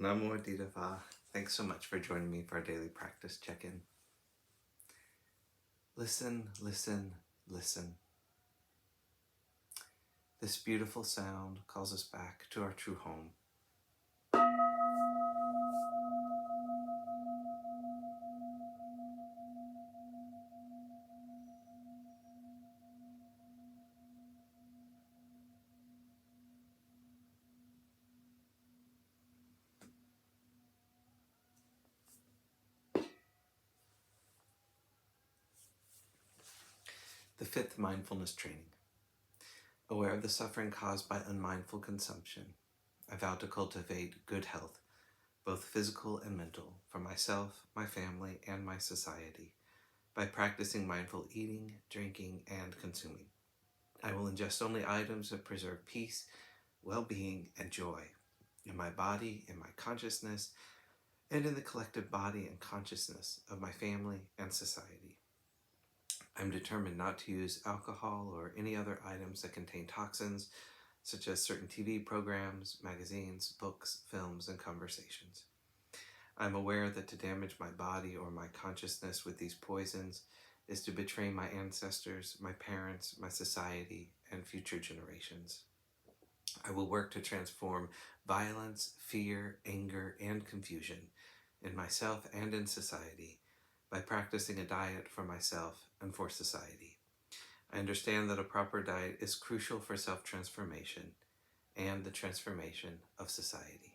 Namo. Thanks so much for joining me for our daily practice check-in. Listen, listen, listen. This beautiful sound calls us back to our true home. The fifth mindfulness training. Aware of the suffering caused by unmindful consumption, I vow to cultivate good health, both physical and mental, for myself, my family, and my society, by practicing mindful eating, drinking, and consuming. I will ingest only items that preserve peace, well-being, and joy in my body, in my consciousness, and in the collective body and consciousness of my family and society. I'm determined not to use alcohol or any other items that contain toxins, such as certain TV programs, magazines, books, films, and conversations. I'm aware that to damage my body or my consciousness with these poisons is to betray my ancestors, my parents, my society, and future generations. I will work to transform violence, fear, anger, and confusion in myself and in society by practicing a diet for myself and for society. I understand that a proper diet is crucial for self-transformation and the transformation of society.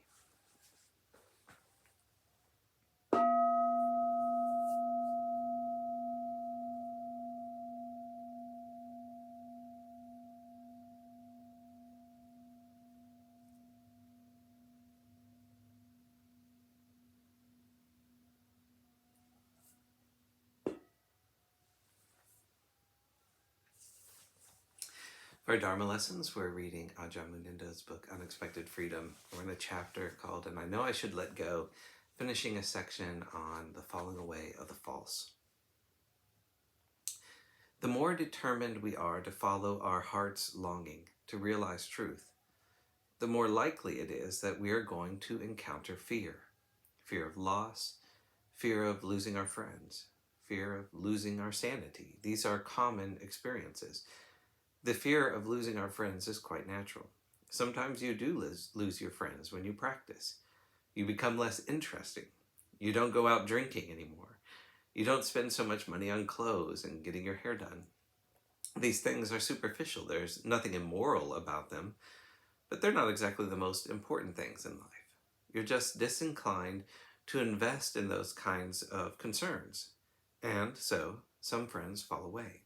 For our Dharma lessons, we're reading Ajahn Munindo's book, Unexpected Freedom. We're in a chapter called, And I Know I Should Let Go, finishing a section on the falling away of the false. The more determined we are to follow our heart's longing, to realize truth, the more likely it is that we are going to encounter fear. Fear of loss, fear of losing our friends, fear of losing our sanity. These are common experiences. The fear of losing our friends is quite natural. Sometimes you do lose your friends when you practice. You become less interesting. You don't go out drinking anymore. You don't spend so much money on clothes and getting your hair done. These things are superficial. There's nothing immoral about them, but they're not exactly the most important things in life. You're just disinclined to invest in those kinds of concerns. And so some friends fall away.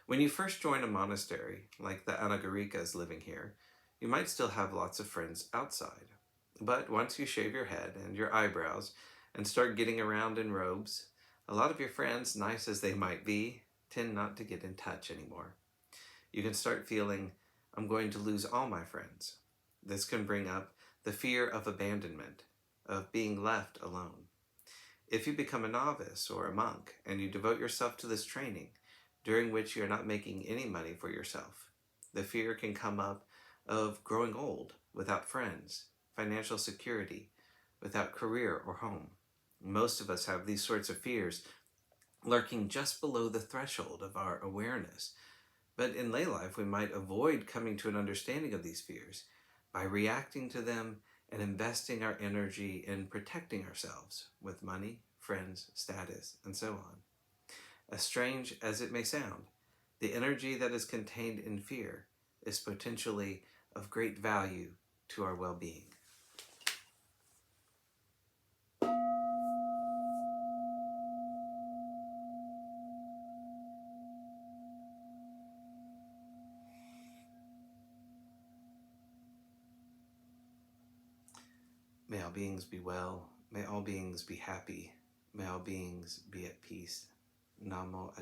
When you first join a monastery, like the Anagarikas living here, you might still have lots of friends outside. But once you shave your head and your eyebrows and start getting around in robes, a lot of your friends, nice as they might be, tend not to get in touch anymore. You can start feeling, I'm going to lose all my friends. This can bring up the fear of abandonment, of being left alone. If you become a novice or a monk and you devote yourself to this training, during which you're not making any money for yourself, the fear can come up of growing old without friends, financial security, without career or home. Most of us have these sorts of fears lurking just below the threshold of our awareness. But in lay life, we might avoid coming to an understanding of these fears by reacting to them and investing our energy in protecting ourselves with money, friends, status, and so on. As strange as it may sound, the energy that is contained in fear is potentially of great value to our well-being. May all beings be well. May all beings be happy. May all beings be at peace. Namo.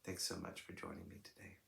Thanks so much for joining me today.